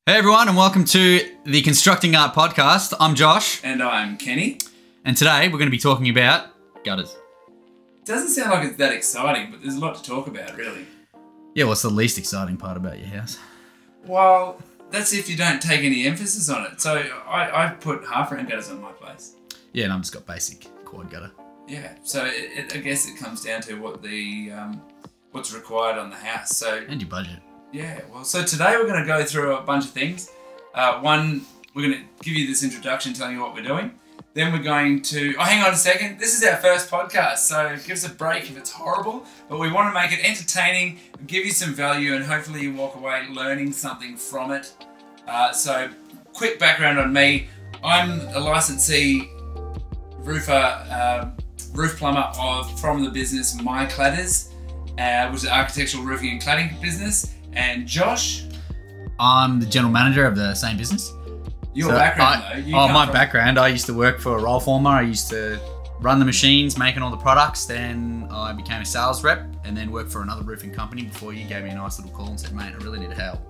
Hey everyone, and welcome to the Constructing Art Podcast. I'm Josh. And I'm Kenny. And today we're going to be talking about gutters. It doesn't sound like it's that exciting, but there's a lot to talk about, really. Yeah, what's the least exciting part about your house? Well, that's if you don't take any emphasis on it. So I put half-round gutters on my place. Yeah, and I've just got basic quad gutter. Yeah, so I guess it comes down to what what's required on the house. So And your budget. Yeah, well, so today we're going to go through a bunch of things. One, we're going to give you this introduction telling you what we're doing. Then we're going to... Oh, hang on a second. This is our first podcast, so give us a break if it's horrible. But we want to make it entertaining, give you some value, and hopefully you walk away learning something from it. So, quick background on me. I'm a licensee roofer, roof plumber from the business MyCladders, which is an architectural roofing and cladding business. And Josh? I'm the general manager of the same business. Your background, though? My background, I used to work for a roll former. I used to run the machines, making all the products. Then I became a sales rep and then worked for another roofing company before you gave me a nice little call and said, mate, I really need help.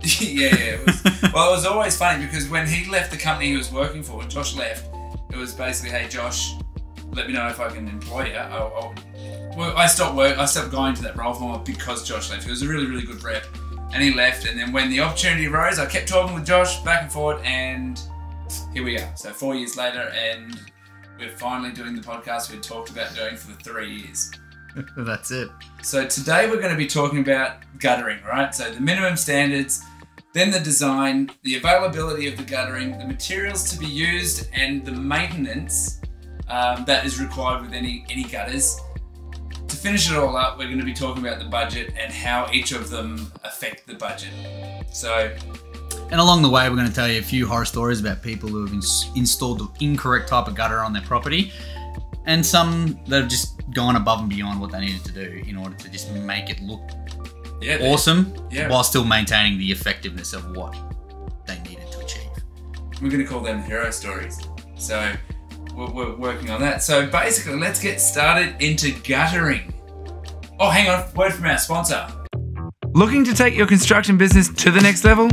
Yeah. It was always funny because when he left the company he was working for, when Josh left, it was basically, hey, Josh, let me know if I can employ you. I stopped going to that roll former because Josh left. He was a really, really good rep. And he left, and then when the opportunity arose, I kept talking with Josh back and forth, and here we are. So 4 years later, and we're finally doing the podcast we talked about doing for the 3 years. That's it. So today we're going to be talking about guttering, right? So the minimum standards, then the design, the availability of the guttering, the materials to be used, and the maintenance that is required with any gutters. To finish it all up, we're going to be talking about the budget and how each of them affect the budget. And along the way, we're going to tell you a few horror stories about people who have installed the incorrect type of gutter on their property, and some that have just gone above and beyond what they needed to do in order to just make it look awesome, while still maintaining the effectiveness of what they needed to achieve. We're going to call them hero stories. So we're working on that. So basically, let's get started into guttering. Oh, hang on, word from our sponsor. Looking to take your construction business to the next level?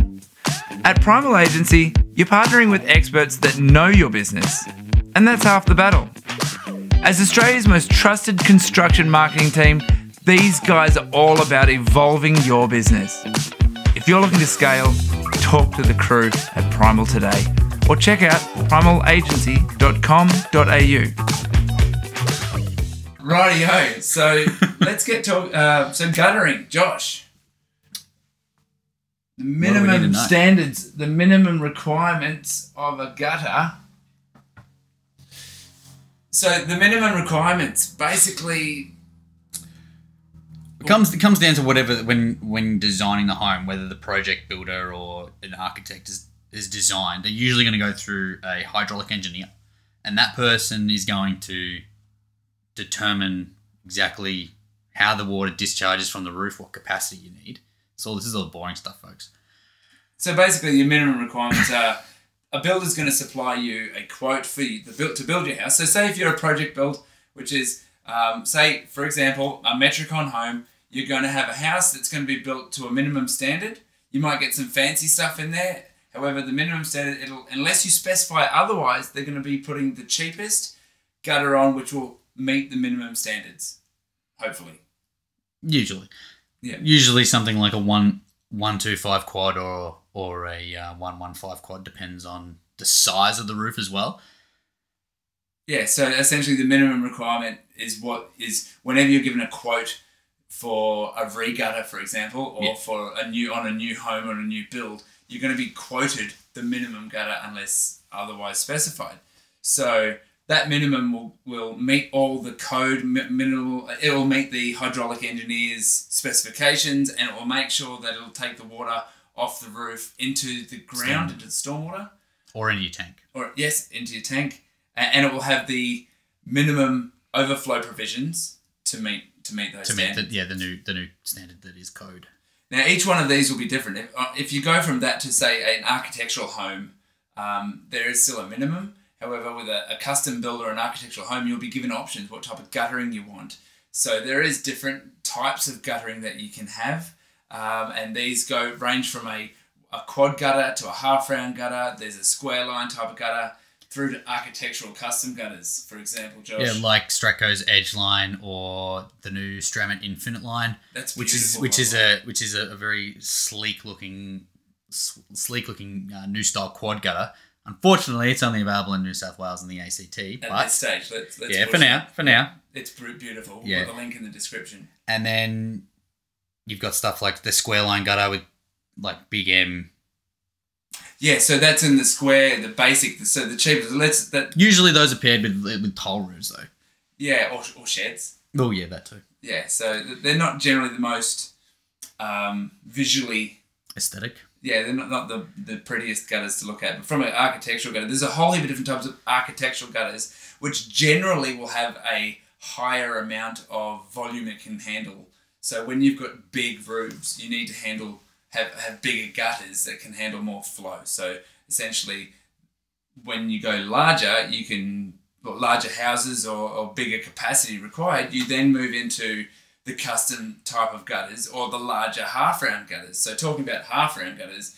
At Primal Agency, you're partnering with experts that know your business, and that's half the battle. As Australia's most trusted construction marketing team, these guys are all about evolving your business. If you're looking to scale, talk to the crew at Primal today, or check out primalagency.com.au. Rightio, so let's get to so guttering. Josh, the minimum standards, the minimum requirements of a gutter. So the minimum requirements, basically, It comes down to whatever when designing the home, whether the project builder or an architect is designed, they're usually going to go through a hydraulic engineer, and that person is going to determine exactly how the water discharges from the roof, what capacity you need. So this is all the boring stuff, folks. So basically, your minimum requirements are a builder's going to supply you a quote for you to build your house. So say if you're a project build, which is say for example a Metricon home, you're going to have a house that's going to be built to a minimum standard. You might get some fancy stuff in there. However, the minimum standard, unless you specify otherwise, they're going to be putting the cheapest gutter on, which will meet the minimum standards, hopefully. Usually. Yeah. Usually something like a 125 quad or a 115 quad, depends on the size of the roof as well. Yeah, so essentially the minimum requirement is whenever you're given a quote for a re-gutter, for example, or for a new home or a new build, you're going to be quoted the minimum gutter unless otherwise specified. So that minimum will meet all the code, it will meet the hydraulic engineer's specifications, and it will make sure that it will take the water off the roof into the ground, into the stormwater. Or into your tank. Into your tank. And it will have the minimum overflow provisions to meet those standards. The new standard that is code. Now, each one of these will be different. If you go from that to, say, an architectural home, there is still a minimum. However, with a custom build or an architectural home, you'll be given options, what type of guttering you want. So there is different types of guttering that you can have. And these range from a a quad gutter to a half-round gutter. There's a square line type of gutter through to architectural custom gutters, for example, Josh. Yeah, like Stratco's Edge line or the new Stramit Infinite line. That's beautiful. Which is a very sleek looking new style quad gutter. Unfortunately, it's only available in New South Wales and the ACT. At this stage, let's for now. It's beautiful. Yeah. We'll put the link in the description. And then you've got stuff like the square line gutter with like Big M. Yeah, so that's in the square, the basic, so the cheapest. Usually those are paired with tile roofs though. Yeah, or sheds. Oh yeah, that too. Yeah, so they're not generally the most visually aesthetic. Yeah, they're not the prettiest gutters to look at. But from an architectural gutter, there's a whole heap of different types of architectural gutters, which generally will have a higher amount of volume it can handle. So when you've got big roofs, you need to have bigger gutters that can handle more flow. So essentially, when you go larger, larger houses or bigger capacity required, you then move into the custom type of gutters or the larger half-round gutters. So talking about half-round gutters,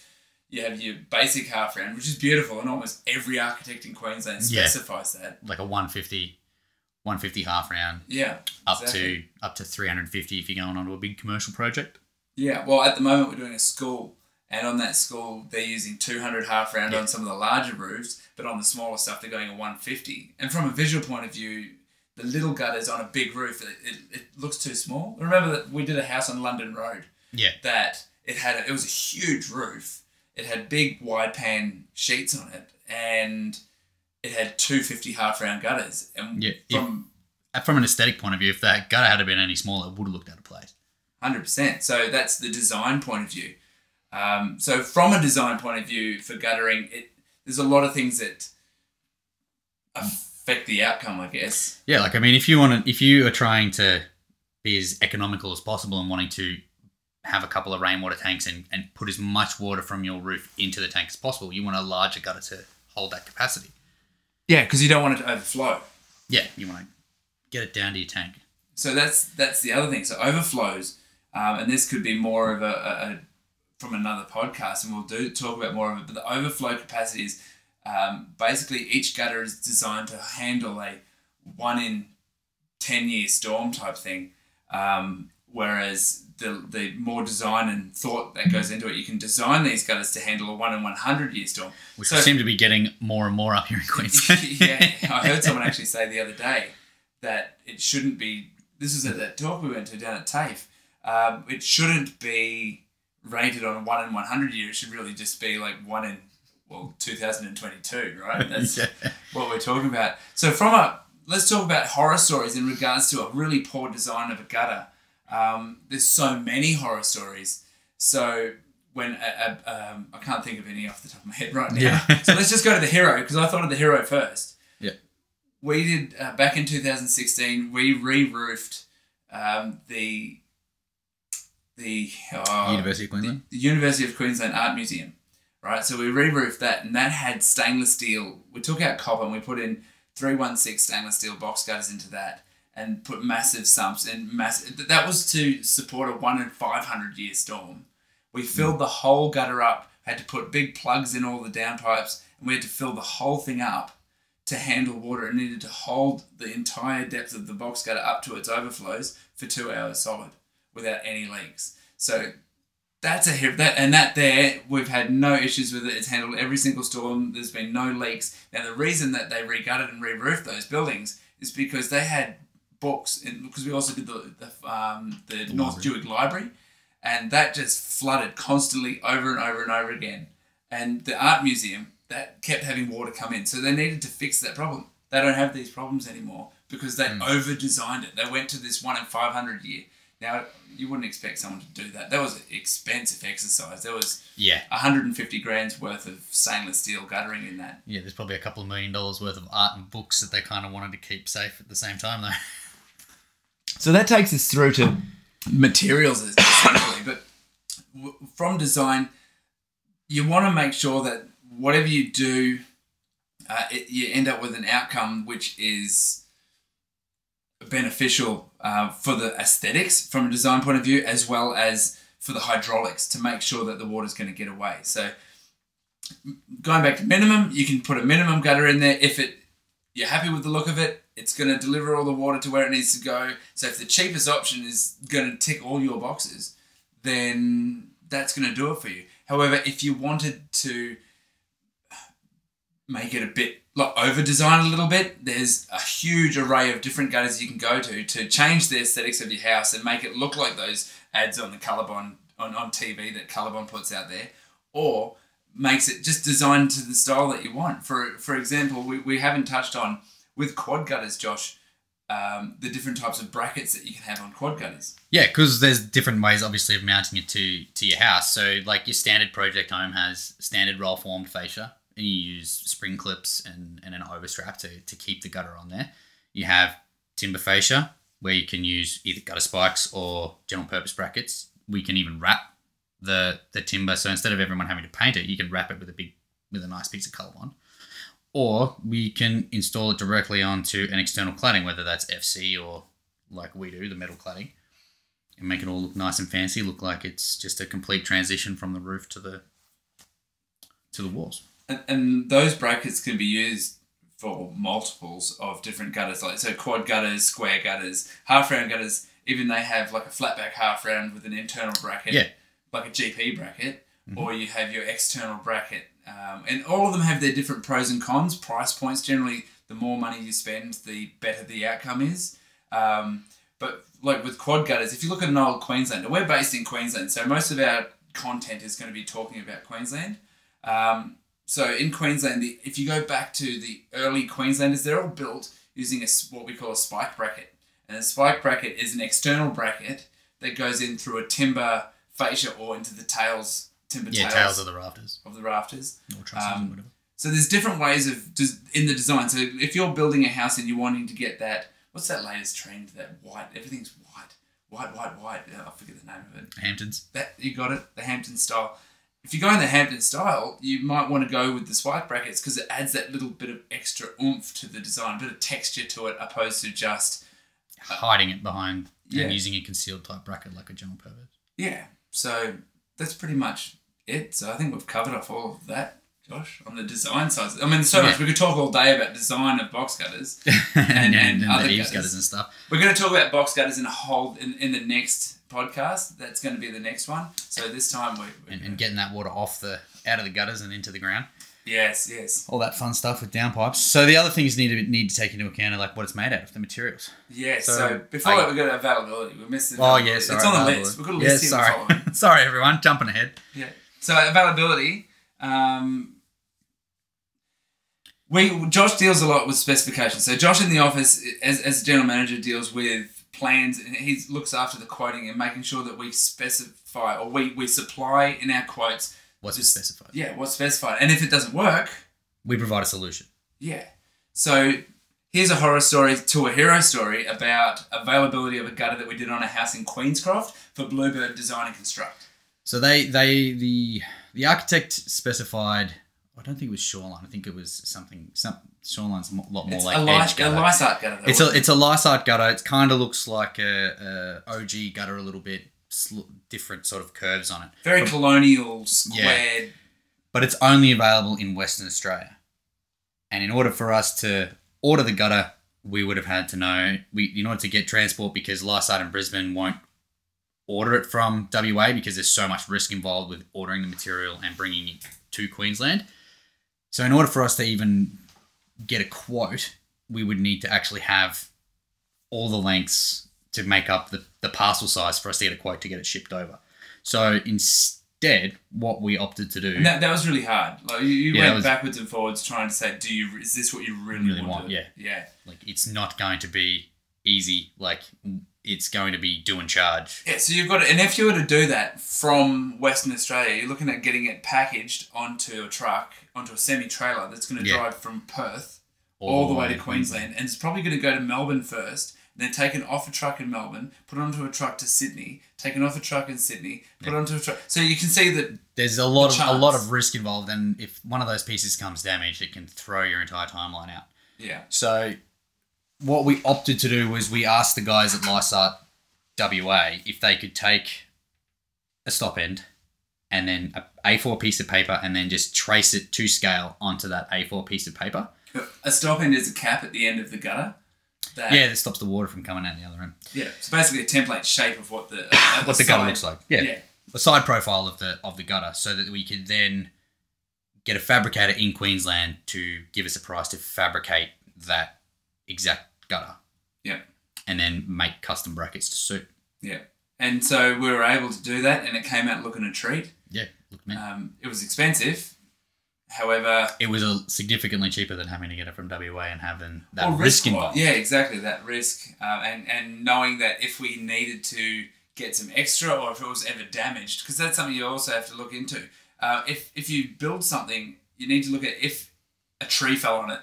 you have your basic half-round, which is beautiful, and almost every architect in Queensland specifies that. Like a 150 half-round. Yeah, exactly. Up to 350 if you're going onto a big commercial project. Yeah, well, at the moment we're doing a school, and on that school they're using 200 half-round on some of the larger roofs, but on the smaller stuff they're going a 150. And from a visual point of view, the little gutters on a big roof, it looks too small. Remember that we did a house on London Road. Yeah. That it was a huge roof. It had big wide pan sheets on it, and it had 250 half-round gutters. And from an aesthetic point of view, if that gutter had been any smaller, it would have looked out of place. 100%. So that's the design point of view. So from a design point of view for guttering, there's a lot of things that affect the outcome, I guess. Yeah, like I mean, if you are trying to be as economical as possible and wanting to have a couple of rainwater tanks and put as much water from your roof into the tank as possible, you want a larger gutter to hold that capacity. Yeah, because you don't want it to overflow. Yeah, you want to get it down to your tank. So that's the other thing. So overflows, and this could be more of a from another podcast, and we'll talk about more of it. But the overflow capacity is basically each gutter is designed to handle a 1 in 10 year storm type thing, whereas the more design and thought that goes into it, you can design these gutters to handle a 1 in 100 year storm. Which seem to be getting more and more up here in Queensland. Yeah, I heard someone actually say the other day that it shouldn't be. This was at that talk we went to down at TAFE. It shouldn't be rated on a 1 in 100 year. It should really just be like 1 in 2022, right? That's what we're talking about. So let's talk about horror stories in regards to a really poor design of a gutter. There's so many horror stories. So when I can't think of any off the top of my head right now. Yeah. So let's just go to the hero, because I thought of the hero first. Yeah. We did back in 2016. We re-roofed the University of Queensland. The University of Queensland Art Museum. Right, so we re-roofed that, and that had stainless steel. We took out copper and we put in 316 stainless steel box gutters into that, and put massive sumps and that was to support a 1 in 500 year storm. We filled the whole gutter up, had to put big plugs in all the downpipes, and we had to fill the whole thing up to handle water. It needed to hold the entire depth of the box gutter up to its overflows for 2 hours solid without any leaks. So we've had no issues with it. It's handled every single storm. There's been no leaks. Now, the reason that they re-gutted and re-roofed those buildings is because they had books, because we also did the North Jewett Library, and that just flooded constantly over and over and over again. And the art museum, that kept having water come in. So they needed to fix that problem. They don't have these problems anymore because they over-designed it. They went to this 1 in 500 year. Now, you wouldn't expect someone to do that. That was an expensive exercise. There was 150 grand's worth of stainless steel guttering in that. Yeah, there's probably a couple of $1 million worth of art and books that they kind of wanted to keep safe at the same time, though. So that takes us through to materials, essentially. But from design, you want to make sure that whatever you do, you end up with an outcome which is beneficial for the aesthetics from a design point of view, as well as for the hydraulics to make sure that the water's going to get away. So going back to minimum, you can put a minimum gutter in there. If you're happy with the look of it, it's going to deliver all the water to where it needs to go. So if the cheapest option is going to tick all your boxes, then that's going to do it for you. However, if you wanted to make it a bit, like over-design a little bit, there's a huge array of different gutters you can go to change the aesthetics of your house and make it look like those ads on the Colorbond, on TV that Colorbond puts out there, or makes it just designed to the style that you want. For example, we haven't touched on, with quad gutters, Josh, the different types of brackets that you can have on quad gutters. Yeah, because there's different ways, obviously, of mounting it to your house. So, like, your standard project home has standard roll-formed fascia, and you use spring clips and an overstrap to keep the gutter on there. You have timber fascia, where you can use either gutter spikes or general purpose brackets. We can even wrap the timber, so instead of everyone having to paint it, you can wrap it with a nice piece of Colorbond. Or we can install it directly onto an external cladding, whether that's FC or, like we do, the metal cladding, and make it all look nice and fancy, look like it's just a complete transition from the roof to the walls. And those brackets can be used for multiples of different gutters, like so quad gutters, square gutters, half round gutters. Even they have like a flat back half round with an internal bracket, like a GP bracket, or you have your external bracket. And all of them have their different pros and cons, price points. Generally, the more money you spend, the better the outcome is. But like with quad gutters, if you look at an old Queenslander, we're based in Queensland, so most of our content is going to be talking about Queensland. So in Queensland, if you go back to the early Queenslanders, they're all built using what we call a spike bracket. And a spike bracket is an external bracket that goes in through a timber fascia or into the tails. Tails of the rafters. Or trusses or whatever. So there's different ways in the design. So if you're building a house and you're wanting to get that, what's that latest trend? That white, everything's white. I forget the name of it. Hamptons. You got it, the Hampton style. If you go in the Hampton style, you might want to go with the spike brackets because it adds that little bit of extra oomph to the design, a bit of texture to it, opposed to just hiding it behind and using a concealed type bracket like a general purpose. Yeah. So that's pretty much it. So I think we've covered off all of that, Josh, on the design side. I mean, so much. We could talk all day about design of box gutters and other the eaves gutters and stuff. We're going to talk about box gutters in the next podcast. That's going to be the next one. So this time and getting that water out of the gutters and into the ground. Yes. All that fun stuff with downpipes. So the other things need to take into account are like what it's made out of, the materials. Yes. So before that, we've got availability. We missed it. Oh yeah, sorry. It's on the list. We've got a list here. Sorry. Sorry, everyone. Jumping ahead. Yeah. So availability. Josh deals a lot with specifications. So Josh in the office, as general manager, deals with plans, and he looks after the quoting and making sure that we specify or we supply in our quotes what's specified. Yeah, what's specified. And if it doesn't work, we provide a solution. Yeah. So here's a horror story to a hero story about availability of a gutter that we did on a house in Queenscroft for Bluebird Design and Construct. So the architect specified, I don't think it was shoreline. I think it was some shoreline's a lot more like edge gutter. A Lysart gutter. It's a Lysart gutter. It kind of looks like a OG gutter a little bit. Different sort of curves on it. Very colonial, squared. Yeah. But it's only available in Western Australia. And in order for us to order the gutter, we would have had to know, in order to get transport, because Lysart and Brisbane won't order it from WA because there's so much risk involved with ordering the material and bringing it to Queensland. So in order for us to even get a quote, we would need to actually have all the lengths to make up the parcel size for us to get a quote to get it shipped over. So instead, what we opted to do... And that was really hard. Like you went backwards and forwards trying to say, is this what you really want? Yeah. Like, it's not going to be easy. Like, it's going to be do and charge. Yeah, so you've got to... And if you were to do that from Western Australia, you're looking at getting it packaged onto a truck, onto a semi-trailer that's going to drive from Perth all the way to Queensland. And it's probably going to go to Melbourne first, then taken off a truck in Melbourne, put onto a truck to Sydney, taken off a truck in Sydney, put onto a truck. So you can see that there's a lot of risk involved, and if one of those pieces comes damaged, it can throw your entire timeline out. Yeah. So what we opted to do was we asked the guys at Lysart WA if they could take a stop end, and then a A4 piece of paper, and then just trace it to scale onto that A4 piece of paper. A stop end is a cap at the end of the gutter. That stops the water from coming out the other end. Yeah, so basically a template shape of what the gutter looks like. Yeah, a side profile of the gutter, so that we could then get a fabricator in Queensland to give us a price to fabricate that exact gutter. Yeah, and then make custom brackets to suit. Yeah, and so we were able to do that, and it came out looking a treat. Yeah, look, man. It was expensive. However, it was significantly cheaper than having to get it from WA and having that risk involved. Yeah, exactly, that risk. And knowing that if we needed to get some extra or if it was ever damaged, because that's something you also have to look into. If you build something, you need to look at if a tree fell on it,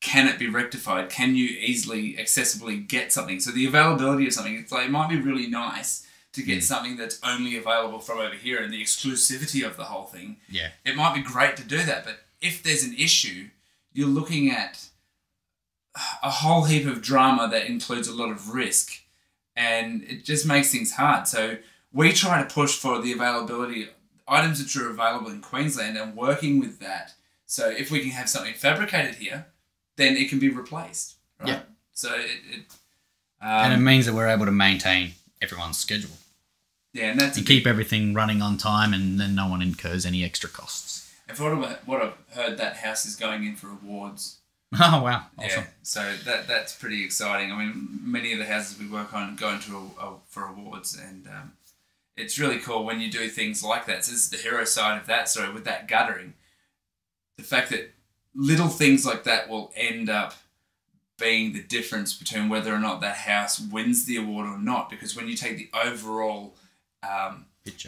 can it be rectified? Can you easily, accessibly get something? So the availability of something, it's like, it might be really nice to get something that's only available from over here and the exclusivity of the whole thing. Yeah. It might be great to do that, but if there's an issue, you're looking at a whole heap of drama that includes a lot of risk, and it just makes things hard. So we try to push for the availability, items that are available in Queensland, and working with that. So if we can have something fabricated here, then it can be replaced, right? Yeah. So and it means that we're able to maintain everyone's schedule. Yeah, and that's keep everything running on time, and then no one incurs any extra costs. And for what I've heard, that house is going in for awards. Oh wow! Awesome. Yeah, so that's pretty exciting. I mean, many of the houses we work on go into for awards, and it's really cool when you do things like that. So this is the hero side of that story with that guttering. The fact that little things like that will end up being the difference between whether or not that house wins the award or not. Because when you take the overall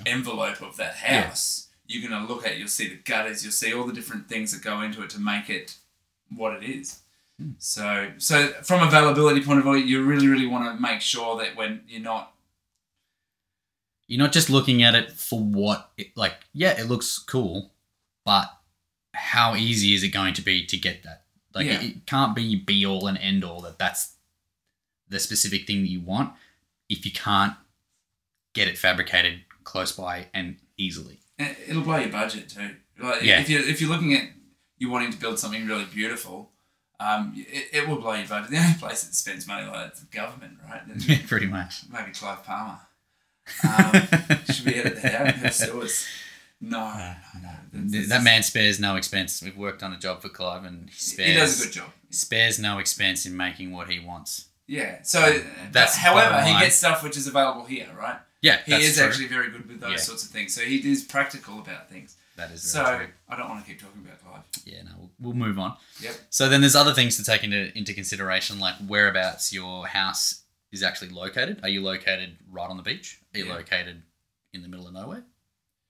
envelope of that house, you're going to look at, you'll see the gutters, you'll see all the different things that go into it to make it what it is. So from availability point of view, you really, really want to make sure that when you're not just looking at it for what it looks cool, but how easy is it going to be to get that? It can't be be all and end all that's the specific thing that you want if you can't get it fabricated close by and easily. And it'll blow your budget too. If you're looking at you wanting to build something really beautiful, it will blow your budget. The only place that spends money like that is the government, right? Yeah, pretty much. Maybe Clive Palmer. Should we edit that out? Have sewers. No. That man spares no expense. We've worked on a job for Clive, and he does a good job. Spares no expense in making what he wants. Yeah. So, however, he gets stuff which is available here, right? Yeah, he is actually very good with those sorts of things. So he is practical about things. That is very true. I don't want to keep talking about Clive. Yeah, no, we'll move on. Yep. So then there's other things to take into consideration, like whereabouts your house is actually located. Are you located right on the beach? Are you located in the middle of nowhere?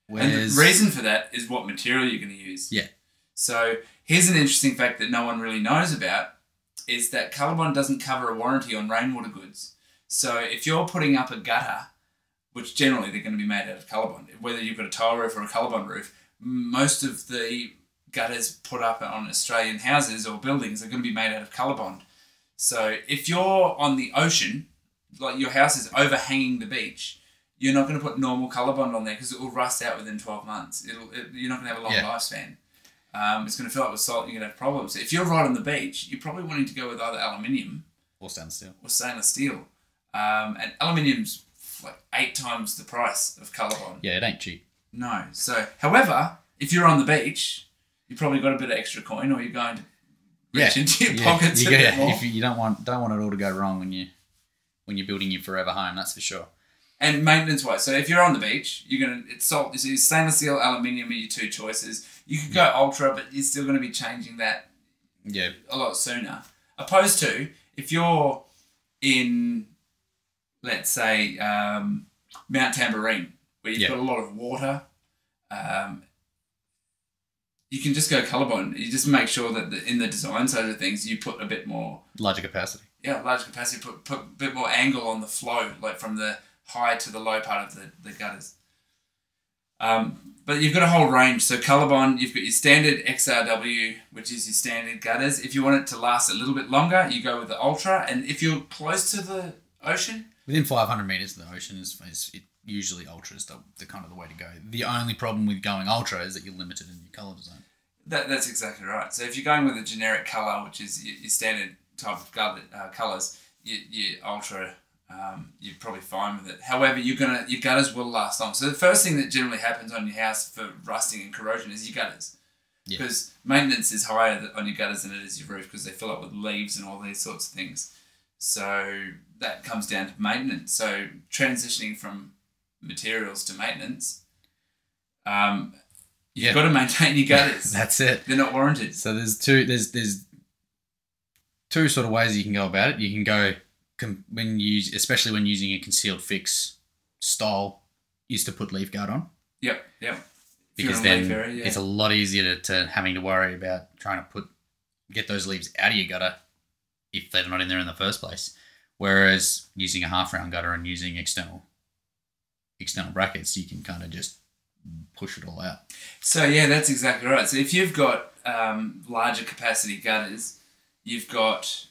And the reason for that is what material you're going to use. Yeah. So here's an interesting fact that no one really knows about, is that Colorbond doesn't cover a warranty on rainwater goods. So if you're putting up a gutter, which generally they're going to be made out of Colorbond, whether you've got a tile roof or a Colorbond roof, most of the gutters put up on Australian houses or buildings are going to be made out of Colorbond. So if you're on the ocean, like your house is overhanging the beach, you're not going to put normal Colorbond on there because it will rust out within 12 months. You're not going to have a long lifespan. It's going to fill up with salt and you're going to have problems. If you're right on the beach, you're probably wanting to go with either aluminium or stainless steel. And aluminium's like 8 times the price of Colorbond. Yeah, it ain't cheap. No. So, however, if you're on the beach, you probably got a bit of extra coin, or you're going to reach into your pockets a bit more. If you don't want it all to go wrong when you're building your forever home, that's for sure. And maintenance-wise, so if you're on the beach, it's stainless steel, aluminium are your 2 choices. You could go ultra, but you're still going to be changing that a lot sooner. Opposed to if you're in, let's say, Mount Tamborine, where you've got a lot of water, you can just go Colorbond. You just make sure that in the design side of things, you put a bit more... larger capacity. Yeah, larger capacity. Put a bit more angle on the flow, like from the high to the low part of the gutters. But you've got a whole range. So Colorbond, you've got your standard XRW, which is your standard gutters. If you want it to last a little bit longer, you go with the Ultra. And if you're close to the ocean... within 500 metres of the ocean, usually ultra is the kind of the way to go. The only problem with going ultra is that you're limited in your colour design. That's exactly right. So if you're going with a generic colour, which is your standard type of colours, your ultra, you're probably fine with it. However, your gutters will last long. So the first thing that generally happens on your house for rusting and corrosion is your gutters. Because maintenance is higher on your gutters than it is your roof because they fill up with leaves and all these sorts of things. So that comes down to maintenance. So transitioning from materials to maintenance, you've got to maintain your gutters. That's it. They're not warranted. So there's two sort of ways you can go about it. You can go especially when using a concealed fix style, is to put leaf guard on. Yep. Because then it's a lot easier to having to worry about trying to get those leaves out of your gutter if they're not in there in the first place. Whereas using a half round gutter and using external brackets, you can kind of just push it all out. So that's exactly right. So if you've got larger capacity gutters, you've got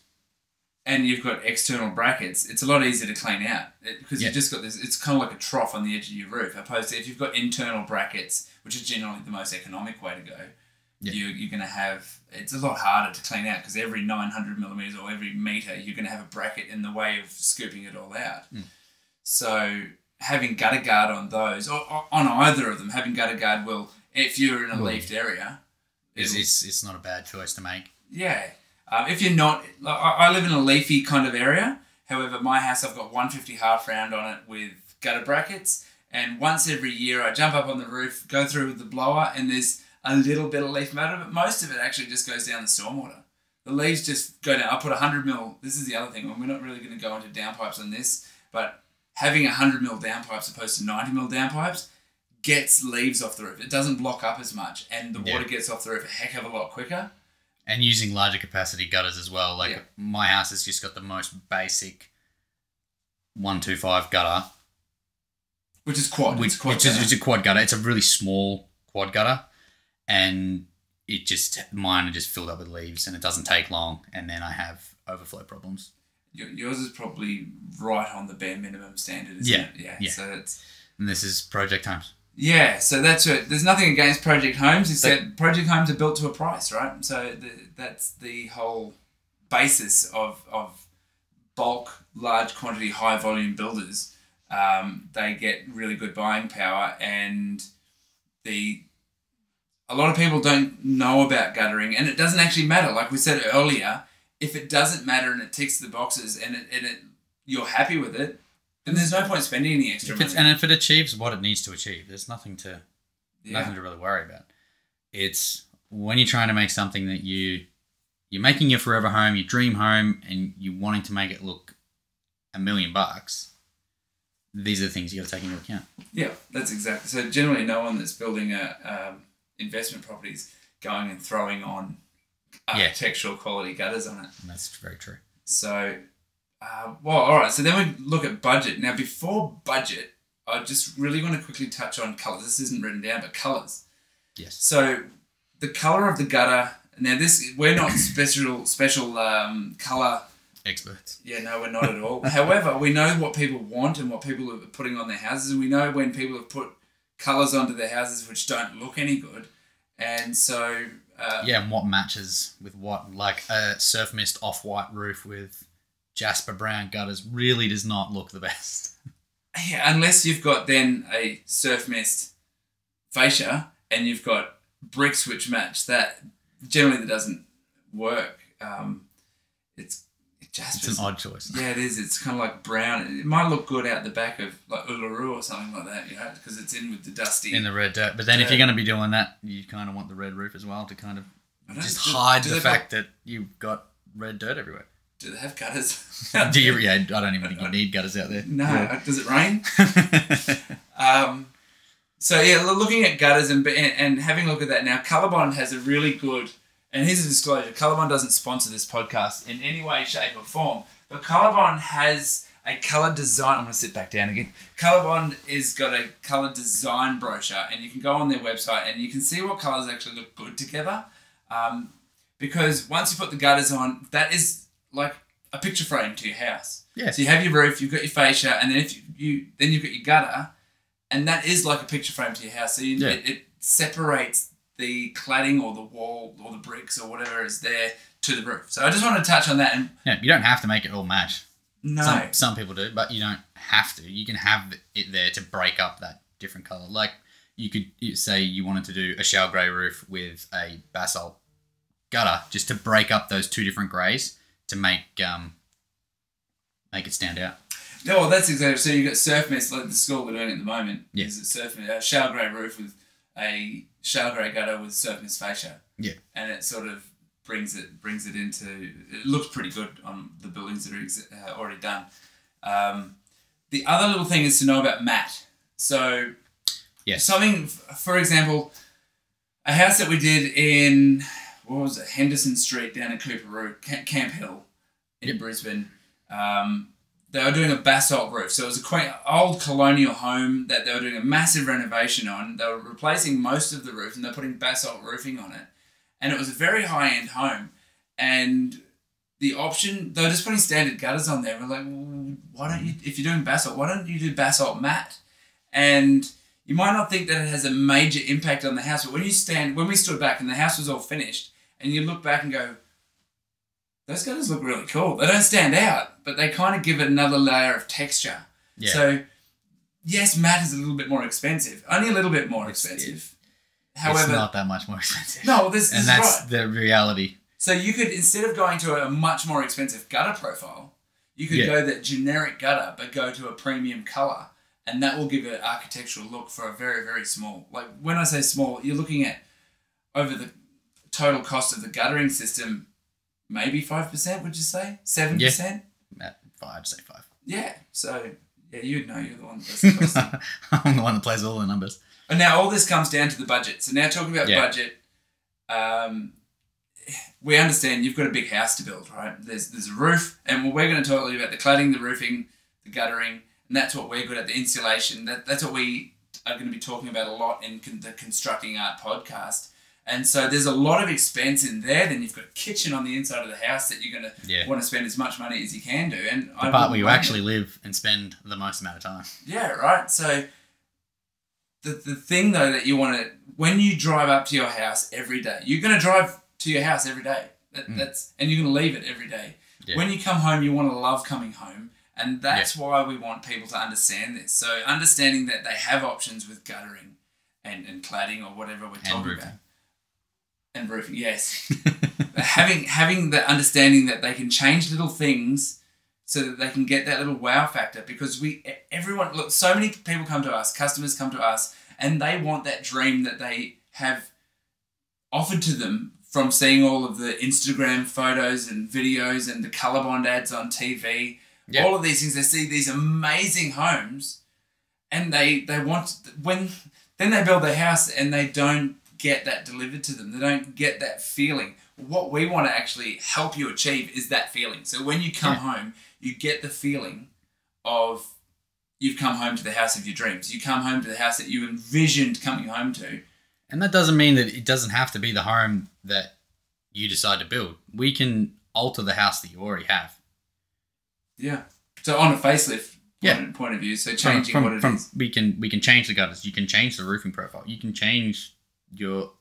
external brackets, it's a lot easier to clean out because you've just got this. It's kind of like a trough on the edge of your roof, opposed to if you've got internal brackets, which is generally the most economic way to go. You're going to have, it's a lot harder to clean out because every 900 millimeters or every meter, you're going to have a bracket in the way of scooping it all out. So having gutter guard on those, or on either of them, having gutter guard will, if you're in a leafed area, it's not a bad choice to make. Yeah. If you're not, I live in a leafy kind of area. However, my house, I've got 150 half round on it with gutter brackets. And once every year, I jump up on the roof, go through with the blower, and there's a little bit of leaf matter, but most of it actually just goes down the stormwater. The leaves just go down. I put 100 mil. This is the other thing. We're not really going to go into downpipes on this, but having 100 mil downpipes opposed to 90 mil downpipes gets leaves off the roof. It doesn't block up as much, and the water gets off the roof a heck of a lot quicker. And using larger capacity gutters as well. Like my house has just got the most basic 125 gutter. Which is quad. It's a quad gutter. It's a really small quad gutter. And mine are just filled up with leaves and it doesn't take long. And then I have overflow problems. Yours is probably right on the bare minimum standard, isn't it? Yeah. So and this is project homes. Yeah, so that's it. There's nothing against project homes, except project homes are built to a price, right? So that's the whole basis of bulk, large quantity, high volume builders. They get really good buying power, and a lot of people don't know about guttering, and it doesn't actually matter. Like we said earlier, if it doesn't matter and it ticks the boxes and you're happy with it, then there's no point spending any extra money. And if it achieves what it needs to achieve, there's nothing to really worry about. It's when you're trying to make something that you're making your forever home, your dream home, and you're wanting to make it look $1 million. These are the things you got to take into account. Yeah, that's exactly. So generally, no one that's building investment properties going and throwing on architectural quality gutters on it. And that's very true. So. All right. So then we look at budget. Now, before budget, I just really want to quickly touch on colours. This isn't written down, but colours. Yes. So the colour of the gutter. Now, we're not special colour experts. Yeah, no, we're not at all. However, we know what people want and what people are putting on their houses, and we know when people have put colours onto their houses which don't look any good, and so. And what matches with what? Like a surf mist off-white roof with Jasper brown gutters really does not look the best. Yeah, unless you've got then a surf mist fascia and you've got bricks which match that. Generally, that doesn't work. It's an odd choice. Yeah, it is. It's kind of like brown. It might look good out the back of like Uluru or something like that, because it's in with the dusty. In the red dirt. But then if you're going to be doing that, you kind of want the red roof as well to kind of just hide the fact that you've got red dirt everywhere. Do they have gutters? I don't even think you need gutters out there. No. Yeah. Does it rain? So, looking at gutters and having a look at that now, Colorbond has a really good, and here's a disclosure, Colorbond doesn't sponsor this podcast in any way, shape or form, but Colorbond has a colour design. I'm going to sit back down again. Colorbond has got a colour design brochure, and you can go on their website and you can see what colours actually look good together. Because once you put the gutters on, that is like a picture frame to your house. Yeah. So you have your roof, you've got your fascia, and then you've got your gutter. And that is like a picture frame to your house. So it separates the cladding or the wall or the bricks or whatever is there to the roof. So I just want to touch on that. And you don't have to make it all match. No. Some people do, but you don't have to. You can have it there to break up that different colour. Like you could say you wanted to do a shell grey roof with a basalt gutter just to break up those two different greys to make it stand out. No, well, that's exactly. So you've got surf mist, like the school we're doing at the moment. Yeah. Is a shell grey roof with a shell grey gutter with surf mist fascia. Yeah. And it sort of brings it into. It looks pretty good on the buildings that are already done. The other little thing is to know about matte. So, something, for example, a house that we did in Henderson Street down in Cooperoo, Camp Hill in Brisbane. They were doing a basalt roof. So it was a quaint old colonial home that they were doing a massive renovation on. They were replacing most of the roof and they're putting basalt roofing on it. And it was a very high-end home. And the option, they were just putting standard gutters on there. We're like, well, why don't you, if you're doing basalt, why don't you do basalt matte? And you might not think that it has a major impact on the house, but when we stood back and the house was all finished, and you look back and go, those gutters look really cool. They don't stand out, but they kind of give it another layer of texture. Yeah. So, yes, matte is a little bit more expensive. Only a little bit more expensive. However, it's not that much more expensive. No, this is right. And that's the reality. So you could, instead of going to a much more expensive gutter profile, you could go that generic gutter, but go to a premium colour. And that will give it an architectural look for a very, very small. Like, when I say small, you're looking at over the total cost of the guttering system, maybe 5%, would you say? 7%? Yeah, I'd say 5. Yeah. So, you'd know. You're the one that does the costing. I'm the one that plays all the numbers. And now all this comes down to the budget. So now talking about budget, we understand you've got a big house to build, right? There's a roof, and we're going to talk a little about the cladding, the roofing, the guttering, and that's what we're good at, the insulation. That's what we are going to be talking about a lot in the Constructing Art podcast. And so there's a lot of expense in there. Then you've got a kitchen on the inside of the house that you're going to want to spend as much money as you can do. And the part where you actually live and spend the most amount of time. Yeah, right. So the thing, though, that you want to, when you drive up to your house every day, you're going to drive to your house every day. That's and you're going to leave it every day. Yeah. When you come home, you want to love coming home. And that's why we want people to understand this. So understanding that they have options with guttering and cladding or whatever we're talking about. And roofing, yes. having the understanding that they can change little things so that they can get that little wow factor, because so many people come to us, customers come to us, and they want that dream that they have offered to them from seeing all of the Instagram photos and videos and the Colorbond ads on TV. Yep. All of these things, they see these amazing homes, and they want, then they build their house and they don't get that delivered to them. They don't get that feeling. What we want to actually help you achieve is that feeling. So when you come home, you get the feeling of you've come home to the house of your dreams. You come home to the house that you envisioned coming home to. And that doesn't mean that it doesn't have to be the home that you decide to build. We can alter the house that you already have. Yeah. So on a facelift point of view, so changing what it is. We can change the gutters. You can change the roofing profile. You can change your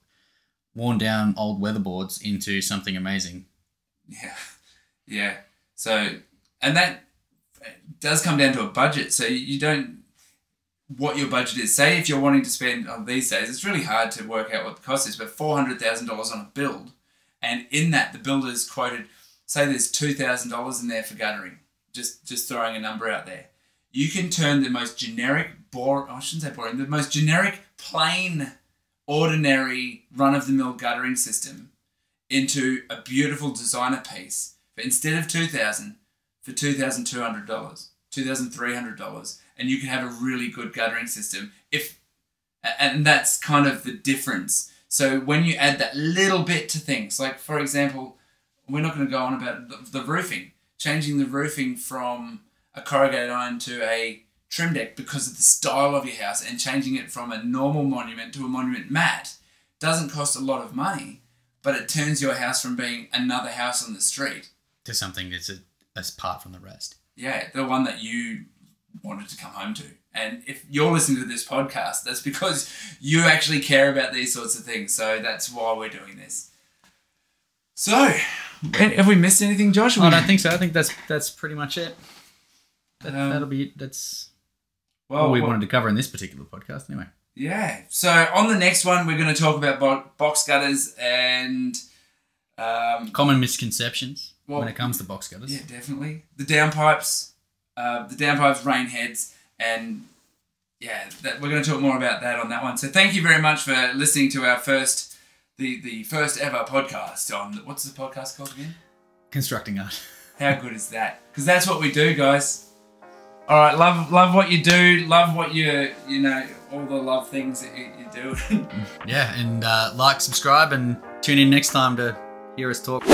worn down old weatherboards into something amazing. Yeah. Yeah. So, and that does come down to a budget. So you don't, what your budget is. Say if you're wanting to spend, these days, it's really hard to work out what the cost is, but $400,000 on a build. And in that, the builder's quoted, say there's $2,000 in there for guttering. Just throwing a number out there. You can turn the most generic, the most generic, plain, ordinary, run-of-the-mill guttering system into a beautiful designer piece. But instead of $2,000, for $2,200, $2,300, and you can have a really good guttering system. And that's kind of the difference. So when you add that little bit to things, like for example, we're not going to go on about the roofing. Changing the roofing from a corrugated iron to a trim deck because of the style of your house, and changing it from a normal monument to a monument matte doesn't cost a lot of money, but it turns your house from being another house on the street to something that's apart from the rest. Yeah, the one that you wanted to come home to. And if you're listening to this podcast, that's because you actually care about these sorts of things. So that's why we're doing this. So, have we missed anything, Josh? I don't think so. I think that's pretty much it. That'll be it. That's all we wanted to cover in this particular podcast anyway. Yeah. So on the next one, we're going to talk about box gutters and common misconceptions when it comes to box gutters. Yeah, definitely. The downpipes, rain heads, and yeah, we're going to talk more about that on that one. So thank you very much for listening to our the first ever podcast on, what's the podcast called again? Constructing Art. How good is that? Because that's what we do, guys. All right, love what you do, love what you know, all the love things that you do. Yeah, and like, subscribe, and tune in next time to hear us talk.